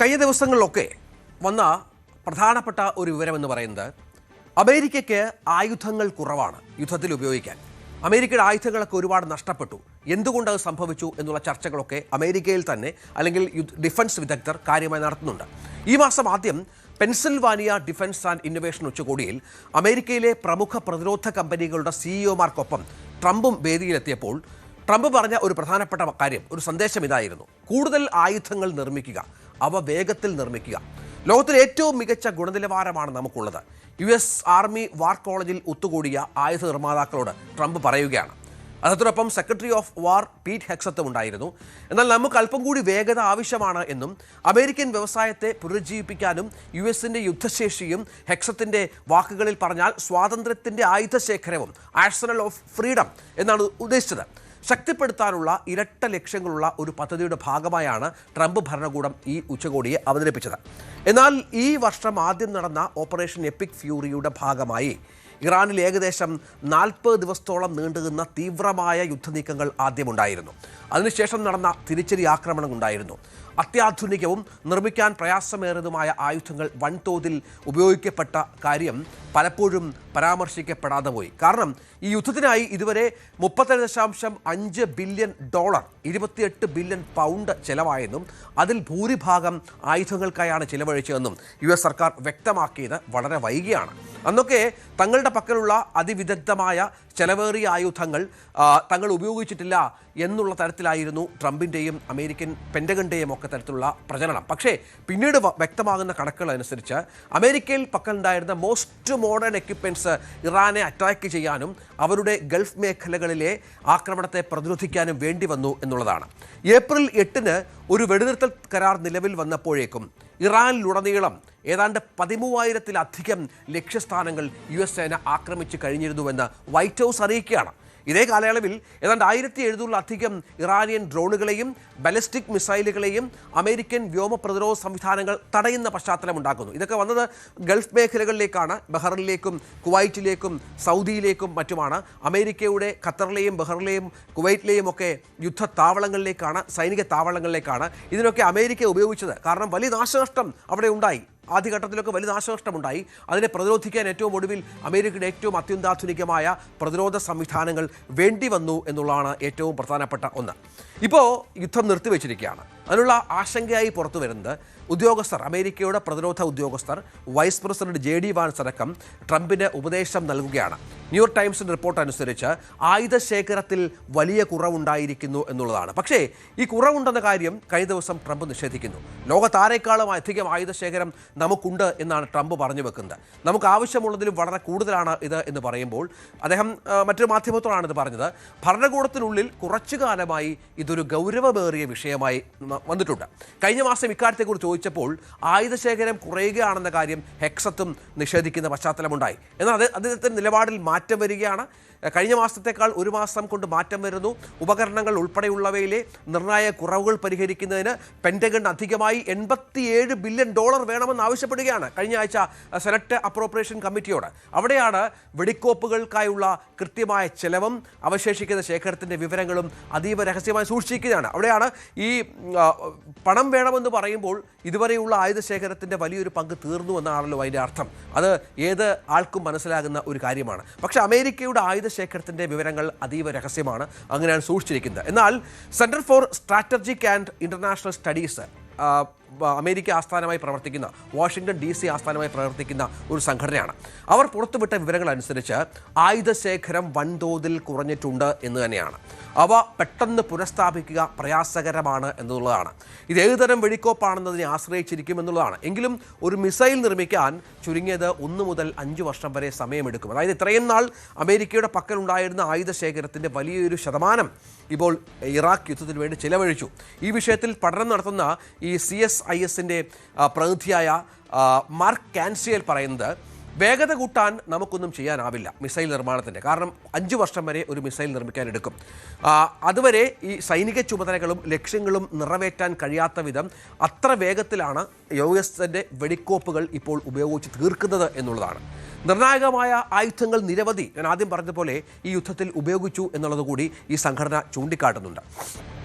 കഴിഞ്ഞ ദിവസങ്ങളിലൊക്കെ വന്ന പ്രധാനപ്പെട്ട ഒരു വിവരമെന്ന് പറയുന്നത് അമേരിക്കയ്ക്ക് ആയുധങ്ങൾ കുറവാണ് യുദ്ധത്തിൽ ഉപയോഗിക്കാൻ. അമേരിക്കയുടെ ആയുധങ്ങളൊക്കെ ഒരുപാട് നഷ്ടപ്പെട്ടു. എന്തുകൊണ്ട് അത് സംഭവിച്ചു എന്നുള്ള ചർച്ചകളൊക്കെ അമേരിക്കയിൽ തന്നെ അല്ലെങ്കിൽ ഡിഫൻസ് വിദഗ്ധർ കാര്യമായി നടത്തുന്നുണ്ട്. ഈ മാസം ആദ്യം പെൻസിൽവാനിയ ഡിഫൻസ് ആൻഡ് ഇന്നൊവേഷൻ ഉച്ചകോടിയിൽ അമേരിക്കയിലെ പ്രമുഖ പ്രതിരോധ കമ്പനികളുടെ സിഇഒമാർക്കൊപ്പം ട്രംപും വേദിയിലെത്തിയപ്പോൾ ട്രംപ് പറഞ്ഞ ഒരു പ്രധാനപ്പെട്ട കാര്യം, ഒരു സന്ദേശം ഇതായിരുന്നു: കൂടുതൽ ആയുധങ്ങൾ നിർമ്മിക്കുക, അവ വേഗത്തിൽ നിർമ്മിക്കുക. ലോകത്തിലെ ഏറ്റവും മികച്ച ഗുണനിലവാരമാണ് നമുക്കുള്ളത്. US ആർമി വാർ കോളേജിൽ ഒത്തുകൂടിയ ആയുധ നിർമ്മാതാക്കളോട് ട്രംപ് പറയുകയാണ്. അതോടൊപ്പം സെക്രട്ടറി ഓഫ് വാർ പീറ്റ് ഹെക്സത്തും ഉണ്ടായിരുന്നു. എന്നാൽ നമുക്ക് അല്പം കൂടി വേഗത ആവശ്യമാണ് എന്നും അമേരിക്കൻ വ്യവസായത്തെ പുനരുജ്ജീവിപ്പിക്കാനും US-ന്റെ യുദ്ധശേഷിയും ഹെക്സത്തിന്റെ വാക്കുകളിൽ പറഞ്ഞാൽ സ്വാതന്ത്ര്യത്തിന്റെ ആയുധശേഖരവും ആർസനൽ ഓഫ് ഫ്രീഡം എന്നാണ് ഉദ്ദേശിച്ചത്. ശക്തിപ്പെടുത്താനുള്ള ഇരട്ട ലക്ഷ്യങ്ങളുള്ള ഒരു പദ്ധതിയുടെ ഭാഗമായാണ് ട്രംപ് ഭരണകൂടം ഈ ഉച്ചകോടിയെ അവതരിപ്പിച്ചത്. എന്നാൽ ഈ വർഷം ആദ്യം നടന്ന ഓപ്പറേഷൻ എപ്പിക് ഫ്യൂറിയുടെ ഭാഗമായി ഇറാനിൽ ഏകദേശം 40 ദിവസത്തോളം നീണ്ടുനിന്ന തീവ്രമായ യുദ്ധനീക്കങ്ങൾ ആദ്യമുണ്ടായിരുന്നു. അതിനുശേഷം നടന്ന തിരിച്ചടി ആക്രമണം ഉണ്ടായിരുന്നു. അത്യാധുനികവും നിർമ്മിക്കാൻ പ്രയാസമേറിയതുമായ ആയുധങ്ങൾ വൻതോതിൽ ഉപയോഗിക്കപ്പെട്ട കാര്യം പലപ്പോഴും പരാമർശിക്കപ്പെടാതെ പോയി. കാരണം ഈ യുദ്ധത്തിനായി ഇതുവരെ $37.5 ബില്യൺ, 28 ബില്യൺ പൗണ്ട് ചെലവായെന്നും അതിൽ ഭൂരിഭാഗം ആയുധങ്ങൾക്കായാണ് ചിലവഴിച്ചതെന്നും US സർക്കാർ വ്യക്തമാക്കിയത് വളരെ വൈകിയാണ്. അന്നൊക്കെ തങ്ങളുടെ പക്കലുള്ള അതിവിദഗ്ധമായ ചെലവേറിയ ആയുധങ്ങൾ തങ്ങൾ ഉപയോഗിച്ചിട്ടില്ല എന്നുള്ള തരത്തിലായിരുന്നു ട്രംപിൻ്റെയും അമേരിക്കൻ പെൻറ്റഗണിൻ്റെയും ഒക്കെ തരത്തിലുള്ള പ്രചരണം. പക്ഷേ പിന്നീട് വ്യക്തമാകുന്ന കണക്കുകൾ അനുസരിച്ച് അമേരിക്കയിൽ പക്കലുണ്ടായിരുന്ന മോസ്റ്റ് മോഡേൺ എക്യുപ്മെൻറ്റ്സ് ഇറാനെ അറ്റാക്ക് ചെയ്യാനും അവരുടെ ഗൾഫ് മേഖലകളിലെ ആക്രമണത്തെ പ്രതിരോധിക്കാനും വേണ്ടി വന്നു എന്നുള്ളതാണ്. ഏപ്രിൽ 8-ന് ഒരു വെടിനിർത്തൽ കരാർ നിലവിൽ വന്നപ്പോഴേക്കും ഇറാനിലുടനീളം ഏതാണ്ട് 13,000-ലധികം ലക്ഷ്യസ്ഥാനങ്ങൾ US സേന ആക്രമിച്ച് കഴിഞ്ഞിരുന്നുവെന്ന് വൈറ്റ് ഹൗസ് അറിയിക്കുകയാണ്. ഇതേ കാലയളവിൽ ഏതാണ്ട് 1,700-ലധികം ഇറാനിയൻ ഡ്രോണുകളെയും ബാലിസ്റ്റിക് മിസൈലുകളെയും അമേരിക്കൻ വ്യോമ പ്രതിരോധ സംവിധാനങ്ങൾ തടയുന്ന പശ്ചാത്തലമുണ്ടാക്കുന്നു. ഇതൊക്കെ വന്നത് ഗൾഫ് മേഖലകളിലേക്കാണ്. ബഹ്റിനിലേക്കും കുവൈറ്റിലേക്കും സൗദിയിലേക്കും മറ്റുമാണ്. അമേരിക്കയുടെ ഖത്തറിലെയും ബഹ്റിനിലെയും കുവൈറ്റിലെയും ഒക്കെ യുദ്ധ താവളങ്ങളിലേക്കാണ്, സൈനിക താവളങ്ങളിലേക്കാണ് ഇതിനൊക്കെ അമേരിക്ക ഉപയോഗിച്ചത്. കാരണം വലിയ നാശനഷ്ടം അവിടെ ഉണ്ടായി. ആദ്യഘട്ടത്തിലൊക്കെ വലിയ നാശനഷ്ടമുണ്ടായി. അതിനെ പ്രതിരോധിക്കാൻ ഏറ്റവും ഒടുവിൽ അമേരിക്കയുടെ ഏറ്റവും അത്യന്താധുനികമായ പ്രതിരോധ സംവിധാനങ്ങൾ വേണ്ടി വന്നു എന്നുള്ളതാണ് ഏറ്റവും പ്രധാനപ്പെട്ട ഒന്ന്. ഇപ്പോൾ യുദ്ധം നിർത്തിവെച്ചിരിക്കുകയാണ്. അതിനുള്ള ആശങ്കയായി പുറത്തു വരുന്നത് ഉദ്യോഗസ്ഥർ, അമേരിക്കയുടെ പ്രതിരോധ ഉദ്യോഗസ്ഥർ, വൈസ് പ്രസിഡന്റ് JD വാൻസ് അടക്കം ട്രംപിന് ഉപദേശം നൽകുകയാണ്. ന്യൂയോർക്ക് ടൈംസിൻ്റെ റിപ്പോർട്ട് അനുസരിച്ച് ആയുധശേഖരത്തിൽ വലിയ കുറവുണ്ടായിരിക്കുന്നു എന്നുള്ളതാണ്. പക്ഷേ ഈ കുറവുണ്ടെന്ന കാര്യം കഴിഞ്ഞ ദിവസം ട്രംപ് നിഷേധിക്കുന്നു. ലോകത്താരേക്കാളും അധികം ആയുധശേഖരം നമുക്കുണ്ട് എന്നാണ് ട്രംപ് പറഞ്ഞു വെക്കുന്നത്. നമുക്ക് ആവശ്യമുള്ളതിലും വളരെ കൂടുതലാണ് ഇത് എന്ന് പറയുമ്പോൾ അദ്ദേഹം മറ്റൊരു മാധ്യമത്തോടാണ് ഇത് പറഞ്ഞത്. ഭരണകൂടത്തിനുള്ളിൽ കുറച്ചു കാലമായി ഇതൊരു ഗൗരവമേറിയ വിഷയമായി വന്നിട്ടുണ്ട്. കഴിഞ്ഞ മാസം ഇക്കാര്യത്തെക്കുറിച്ച് ചോദിച്ചപ്പോൾ ആയുധശേഖരം കുറയുകയാണെന്ന കാര്യം ഹെക്സത്തും നിഷേധിക്കുന്ന പശ്ചാത്തലമുണ്ടായി. എന്നാൽ അദ്ദേഹത്തിൻ്റെ നിലപാടിൽ മാറ്റം വരികയാണ്. കഴിഞ്ഞ മാസത്തേക്കാൾ ഒരു മാസം കൊണ്ട് മാറ്റം വരുന്നു. ഉപകരണങ്ങൾ ഉൾപ്പെടെയുള്ളവയിലെ നിർണായക കുറവുകൾ പരിഹരിക്കുന്നതിന് പെൻറ്റഗൺ അധികമായി $87 ബില്യൺ വേണമെന്ന് ആവശ്യപ്പെടുകയാണ് കഴിഞ്ഞ ആഴ്ച സെനറ്റ് അപ്രോപ്രിയേഷൻ കമ്മിറ്റിയോട്. അവിടെയാണ് വെടിക്കോപ്പുകൾക്കായുള്ള കൃത്യമായ ചെലവും അവശേഷിക്കുന്ന ശേഖരത്തിൻ്റെ വിവരങ്ങളും അതീവ രഹസ്യമായി സൂക്ഷിക്കുകയാണ്. അവിടെയാണ് ഈ പണം വേണമെന്ന് പറയുമ്പോൾ ഇതുവരെയുള്ള ആയുധശേഖരത്തിൻ്റെ വലിയൊരു പങ്ക് തീർന്നു എന്നാണല്ലോ അതിൻ്റെ അർത്ഥം. അത് ഏത് ആൾക്കും മനസ്സിലാകുന്ന ഒരു കാര്യമാണ്. പക്ഷേ അമേരിക്കയുടെ ആയുധശേഖരത്തിൻ്റെ വിവരങ്ങൾ അതീവ രഹസ്യമാണ്, അങ്ങനെയാണ് സൂക്ഷിച്ചിരിക്കുന്നത്. എന്നാൽ centre for strategic and international studies, America ആസ്ഥാനമായി പ്രവർത്തിക്കുന്ന, വാഷിംഗ്ടൺ DC ആസ്ഥാനമായി പ്രവർത്തിക്കുന്ന ഒരു സംഘടനയാണ്. അവർ പുറത്തുവിട്ട വിവരങ്ങൾ അനുസരിച്ച് ആയുധശേഖരം വൻതോതിൽ കുറഞ്ഞിട്ടുണ്ട് എന്ന് തന്നെയാണ്. അവ പെട്ടെന്ന് പുനഃസ്ഥാപിക്കുക പ്രയാസകരമാണ് എന്നുള്ളതാണ്. ഇത് ഏതുതരം വെടിക്കോപ്പാണെന്നതിനെ ആശ്രയിച്ചിരിക്കും എന്നുള്ളതാണ്. എങ്കിലും ഒരു മിസൈൽ നിർമ്മിക്കാൻ ചുരുങ്ങിയത് 1 മുതൽ 5 വർഷം വരെ സമയമെടുക്കും. അതായത് ഇത്രയും നാൾ അമേരിക്കയുടെ പക്കലുണ്ടായിരുന്ന ആയുധശേഖരത്തിൻ്റെ വലിയൊരു ശതമാനം ഇപ്പോൾ ഇറാഖ് യുദ്ധത്തിന് വേണ്ടി ചിലവഴിച്ചു. ഈ വിഷയത്തിൽ പഠനം നടത്തുന്ന ഈ CSIS-ൻ്റെ പ്രതിനിധിയായ മാർക്ക് കാൻസിയൽ പറയുന്നത്, വേഗത കൂട്ടാൻ നമുക്കൊന്നും ചെയ്യാനാവില്ല മിസൈൽ നിർമ്മാണത്തിൻ്റെ. കാരണം 5 വർഷം വരെ ഒരു മിസൈൽ നിർമ്മിക്കാൻ എടുക്കും. അതുവരെ ഈ സൈനിക ചുമതലകളും ലക്ഷ്യങ്ങളും നിറവേറ്റാൻ കഴിയാത്ത വിധം അത്ര വേഗത്തിലാണ് US-ൻ്റെ വെടിക്കോപ്പുകൾ ഇപ്പോൾ ഉപയോഗിച്ച് തീർക്കുന്നത് എന്നുള്ളതാണ്. നിർണായകമായ ആയുധങ്ങൾ നിരവധി, ഞാൻ ആദ്യം പറഞ്ഞതുപോലെ, ഈ യുദ്ധത്തിൽ ഉപയോഗിച്ചു എന്നുള്ളത് കൂടി ഈ സംഘടന ചൂണ്ടിക്കാട്ടുന്നുണ്ട്.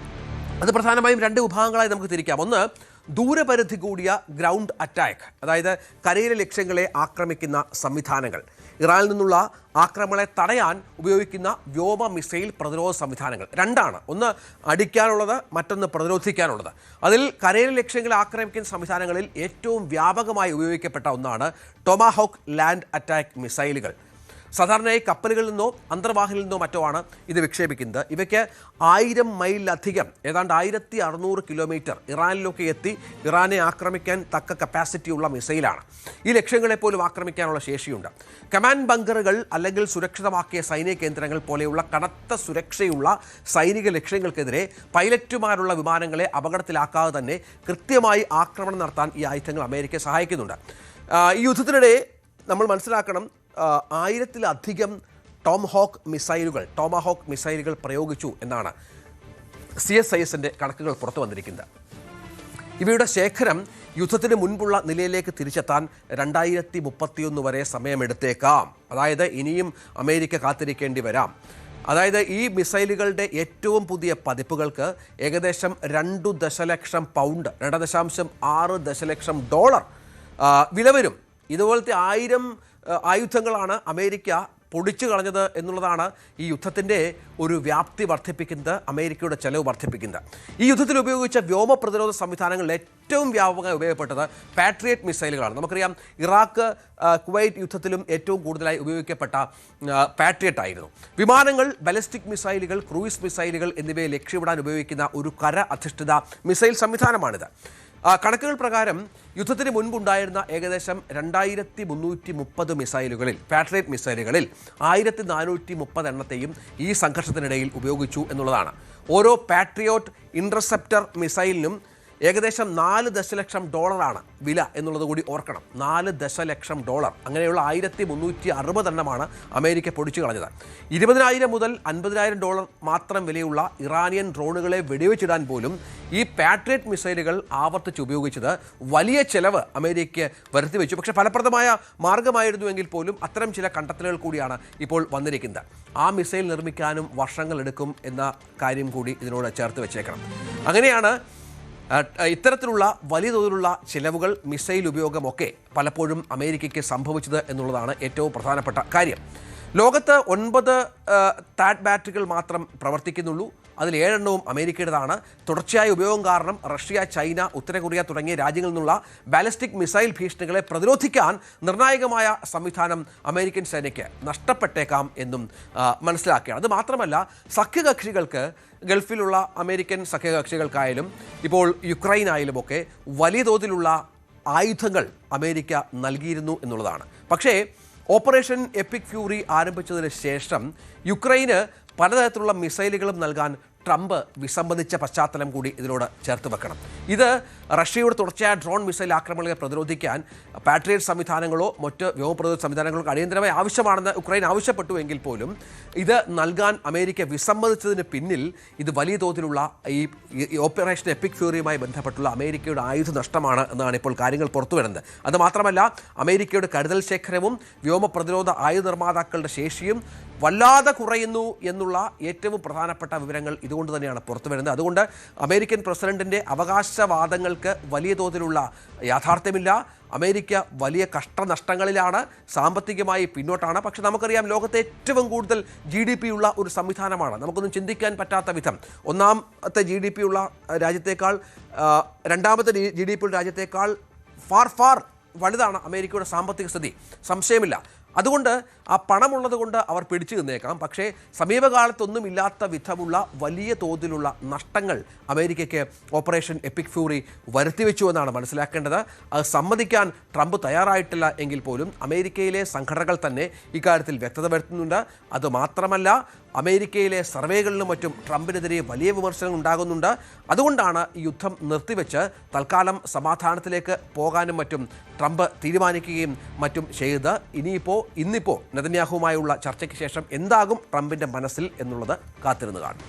അത് പ്രധാനമായും 2 വിഭാഗങ്ങളായി നമുക്ക് തിരിക്കാം. ഒന്ന്, ദൂരപരിധി കൂടിയ ഗ്രൗണ്ട് അറ്റാക്ക്, അതായത് കരയിലെ ലക്ഷ്യങ്ങളെ ആക്രമിക്കുന്ന സംവിധാനങ്ങൾ, ഇറാനിൽ നിന്നുള്ള ആക്രമണങ്ങളെ തടയാൻ ഉപയോഗിക്കുന്ന വ്യോമ മിസൈൽ പ്രതിരോധ സംവിധാനങ്ങൾ രണ്ടാണ്. ഒന്ന് അടിക്കാനുള്ളത്, മറ്റൊന്ന് പ്രതിരോധിക്കാനുള്ളത്. അതിൽ കരയിലെ ലക്ഷ്യങ്ങളെ ആക്രമിക്കുന്ന സംവിധാനങ്ങളിൽ ഏറ്റവും വ്യാപകമായി ഉപയോഗിക്കപ്പെട്ട ഒന്നാണ് ടൊമാഹോക്ക് ലാൻഡ് അറ്റാക്ക് മിസൈലുകൾ. സാധാരണയായി കപ്പലുകളിൽ നിന്നോ അന്തർവാഹിനിൽ നിന്നോ മറ്റോ ആണ് ഇത് വിക്ഷേപിക്കുന്നത്. ഇവയ്ക്ക് 1000 മൈലിലധികം, ഏതാണ്ട് 1600 കിലോമീറ്റർ ഇറാനിലൊക്കെ എത്തി ഇറാനെ ആക്രമിക്കാൻ തക്ക കപ്പാസിറ്റിയുള്ള മിസൈലാണ്. ഈ ലക്ഷ്യങ്ങളെ പോലും ആക്രമിക്കാനുള്ള ശേഷിയുണ്ട്. കമാൻഡ് ബങ്കറുകൾ അല്ലെങ്കിൽ സുരക്ഷിതമാക്കിയ സൈനിക കേന്ദ്രങ്ങൾ പോലെയുള്ള കനത്ത സുരക്ഷയുള്ള സൈനിക ലക്ഷ്യങ്ങൾക്കെതിരെ പൈലറ്റുമാരുള്ള വിമാനങ്ങളെ അപകടത്തിലാക്കാതെ തന്നെ കൃത്യമായി ആക്രമണം നടത്താൻ ഈ ആയുധങ്ങൾ അമേരിക്കയെ സഹായിക്കുന്നുണ്ട്. ഈ യുദ്ധത്തിനിടെ നമ്മൾ മനസ്സിലാക്കണം, 1000-ലധികം ടോമാഹോക്ക് മിസൈലുകൾ പ്രയോഗിച്ചു എന്നാണ് CSISന്റെ കണക്കുകൾ പുറത്തു വന്നിരിക്കുന്നത്. ഇവയുടെ ശേഖരം യുദ്ധത്തിന് മുൻപുള്ള നിലയിലേക്ക് തിരിച്ചെത്താൻ 2031 വരെ സമയമെടുത്തേക്കാം. അതായത് ഇനിയും അമേരിക്ക കാത്തിരിക്കേണ്ടി വരാം. അതായത് ഈ മിസൈലുകളുടെ ഏറ്റവും പുതിയ പതിപ്പുകൾക്ക് ഏകദേശം 2 ദശലക്ഷം പൗണ്ട്, 2.6 ദശലക്ഷം ഡോളർ വില വരും. ഇതുപോലത്തെ 1000 ആയുധങ്ങളാണ് അമേരിക്ക പൊടിച്ചു കളഞ്ഞത് എന്നുള്ളതാണ് ഈ യുദ്ധത്തിൻ്റെ ഒരു വ്യാപ്തി വർദ്ധിപ്പിക്കുന്നത്, അമേരിക്കയുടെ ചെലവ് വർദ്ധിപ്പിക്കുന്നത്. ഈ യുദ്ധത്തിൽ ഉപയോഗിച്ച വ്യോമ പ്രതിരോധ സംവിധാനങ്ങളിൽ ഏറ്റവും വ്യാപകമായി ഉപയോഗപ്പെട്ടത് പാട്രിയറ്റ് മിസൈലുകളാണ്. നമുക്കറിയാം, ഇറാഖ് കുവൈറ്റ് യുദ്ധത്തിലും ഏറ്റവും കൂടുതലായി ഉപയോഗിക്കപ്പെട്ട പാട്രിയറ്റ് ആയിരുന്നു. വിമാനങ്ങൾ, ബാലിസ്റ്റിക് മിസൈലുകൾ, ക്രൂയിസ് മിസൈലുകൾ എന്നിവയെ ലക്ഷ്യമിടാൻ ഉപയോഗിക്കുന്ന ഒരു കര അധിഷ്ഠിത മിസൈൽ സംവിധാനമാണിത്. കണക്കുകൾ പ്രകാരം യുദ്ധത്തിന് മുൻപുണ്ടായിരുന്ന ഏകദേശം 2330 മിസൈലുകളിൽ, പാട്രിയറ്റ് മിസൈലുകളിൽ 1430 എണ്ണത്തെയും ഈ സംഘർഷത്തിനിടയിൽ ഉപയോഗിച്ചു എന്നുള്ളതാണ്. ഓരോ പാട്രിയോട്ട് ഇൻ്റർസെപ്റ്റർ മിസൈലിനും ഏകദേശം 4 ദശലക്ഷം ഡോളറാണ് വില എന്നുള്ളത് കൂടി ഓർക്കണം. 4 ദശലക്ഷം ഡോളർ. അങ്ങനെയുള്ള 1360 എണ്ണമാണ് അമേരിക്ക പൊടിച്ചു കളഞ്ഞത്. 20,000 മുതൽ 50,000 ഡോളർ മാത്രം വിലയുള്ള ഇറാനിയൻ ഡ്രോണുകളെ വെടിവെച്ചിടാൻ പോലും ഈ പാട്രിയറ്റ് മിസൈലുകൾ ആവർത്തിച്ച് ഉപയോഗിച്ചത് വലിയ ചെലവ് അമേരിക്കയ്ക്ക് വരുത്തിവെച്ചു. പക്ഷേ ഫലപ്രദമായ മാർഗമായിരുന്നുവെങ്കിൽ പോലും അത്തരം ചില കണ്ടെത്തലുകൾ കൂടിയാണ് ഇപ്പോൾ വന്നിരിക്കുന്നത്. ആ മിസൈൽ നിർമ്മിക്കാനും വർഷങ്ങളെടുക്കും എന്ന കാര്യം കൂടി ഇതിനോട് ചേർത്ത് വെച്ചേക്കണം. അങ്ങനെയാണ് ഇത്തരത്തിലുള്ള വലിയ തോതിലുള്ള ചിലവുകൾ, മിസൈൽ ഉപയോഗമൊക്കെ പലപ്പോഴും അമേരിക്കയ്ക്ക് സംഭവിച്ചത് എന്നുള്ളതാണ് ഏറ്റവും പ്രധാനപ്പെട്ട കാര്യം. ലോകത്ത് 9 താഡ് ബാറ്ററികൾ മാത്രം പ്രവർത്തിക്കുന്നുള്ളൂ. അതിൽ 7 എണ്ണവും അമേരിക്കയുടേതാണ്. തുടർച്ചയായ ഉപയോഗം കാരണം റഷ്യ, ചൈന, ഉത്തര കൊറിയ തുടങ്ങിയ രാജ്യങ്ങളിൽ നിന്നുള്ള ബാലിസ്റ്റിക് മിസൈൽ ഭീഷണികളെ പ്രതിരോധിക്കാൻ നിർണായകമായ സംവിധാനം അമേരിക്കൻ സേനയ്ക്ക് നഷ്ടപ്പെട്ടേക്കാം എന്നും മനസ്സിലാക്കുകയാണ്. അത് മാത്രമല്ല, സഖ്യകക്ഷികൾക്ക്, ഗൾഫിലുള്ള അമേരിക്കൻ സഖ്യകക്ഷികൾക്കായാലും ഇപ്പോൾ യുക്രൈനായാലുമൊക്കെ വലിയ തോതിലുള്ള ആയുധങ്ങൾ അമേരിക്ക നൽകിയിരുന്നു എന്നുള്ളതാണ്. പക്ഷേ ഓപ്പറേഷൻ എപ്പിക് ഫ്യൂറി ആരംഭിച്ചതിന് ശേഷം യുക്രൈന് പലതരത്തിലുള്ള മിസൈലുകളും നൽകാൻ ട്രംപ് വിസമ്മതിച്ച പശ്ചാത്തലം കൂടി ഇതിനോട് ചേർത്ത് വെക്കണം. ഇത് റഷ്യയുടെ തുടർച്ചയായ ഡ്രോൺ മിസൈൽ ആക്രമണങ്ങളെ പ്രതിരോധിക്കാൻ പാട്രിയറ്റ് സംവിധാനങ്ങളോ മറ്റ് വ്യോമപ്രതിരോധ സംവിധാനങ്ങളോ അടിയന്തരമായി ആവശ്യമാണെന്ന് ഉക്രൈൻ ആവശ്യപ്പെട്ടു എങ്കിൽ പോലും ഇത് നൽകാൻ അമേരിക്ക വിസമ്മതിച്ചതിന് പിന്നിൽ ഇത് വലിയ തോതിലുള്ള ഈ ഓപ്പറേഷൻ എപ്പിക് ഫ്യൂറിയുമായി ബന്ധപ്പെട്ടുള്ള അമേരിക്കയുടെ ആയുധ നഷ്ടമാണ് എന്നാണ് ഇപ്പോൾ കാര്യങ്ങൾ പുറത്തു വരുന്നത്. അതുമാത്രമല്ല, അമേരിക്കയുടെ കരുതൽ ശേഖരവും വ്യോമ പ്രതിരോധ ആയുധ നിർമ്മാതാക്കളുടെ ശേഷിയും വല്ലാതെ കുറയുന്നു എന്നുള്ള ഏറ്റവും പ്രധാനപ്പെട്ട വിവരങ്ങൾ ഇതുകൊണ്ട് തന്നെയാണ് പുറത്തു വരുന്നത്. അതുകൊണ്ട് അമേരിക്കൻ പ്രസിഡന്റിൻ്റെ അവകാശവാദങ്ങൾക്ക് വലിയ തോതിലുള്ള യാഥാർത്ഥ്യമില്ല. അമേരിക്ക വലിയ കഷ്ടനഷ്ടങ്ങളിലാണ്, സാമ്പത്തികമായി പിന്നോട്ടാണ്. പക്ഷെ നമുക്കറിയാം, ലോകത്തെ ഏറ്റവും കൂടുതൽ GDP ഉള്ള ഒരു സംവിധാനമാണ്. നമുക്കൊന്നും ചിന്തിക്കാൻ പറ്റാത്ത വിധം ഒന്നാമത്തെ GDP ഉള്ള രാജ്യത്തേക്കാൾ, രണ്ടാമത്തെ GDP ഉള്ള രാജ്യത്തേക്കാൾ ഫാർ വലുതാണ് അമേരിക്കയുടെ സാമ്പത്തിക സ്ഥിതി, സംശയമില്ല. അതുകൊണ്ട് ആ പണമുള്ളത് കൊണ്ട് അവർ പിടിച്ചു നിന്നേക്കാം. പക്ഷേ സമീപകാലത്തൊന്നും ഇല്ലാത്ത വിധമുള്ള വലിയ തോതിലുള്ള നഷ്ടങ്ങൾ അമേരിക്കയ്ക്ക് ഓപ്പറേഷൻ എപ്പിക് ഫ്യൂറി വരുത്തിവെച്ചു എന്നാണ് മനസ്സിലാക്കേണ്ടത്. അത് സമ്മതിക്കാൻ ട്രംപ് തയ്യാറായിട്ടില്ല എങ്കിൽ പോലും അമേരിക്കയിലെ സംഘടനകൾ തന്നെ ഇക്കാര്യത്തിൽ വ്യക്തത വരുത്തുന്നുണ്ട്. അതുമാത്രമല്ല, അമേരിക്കയിലെ സർവേകളിലും മറ്റും ട്രംപിനെതിരെ വലിയ വിമർശനങ്ങൾ ഉണ്ടാകുന്നുണ്ട്. അതുകൊണ്ടാണ് ഈ യുദ്ധം നിർത്തിവെച്ച് തൽക്കാലം സമാധാനത്തിലേക്ക് പോകാനും മറ്റും ട്രംപ് തീരുമാനിക്കുകയും മറ്റും ചെയ്ത് ഇന്നിപ്പോൾ നെതന്യാഹുവുമായുള്ള ചർച്ചയ്ക്ക് ശേഷം എന്താകും ട്രംപിൻ്റെ മനസ്സിൽ എന്നുള്ളത് കാത്തിരുന്ന് കാണും.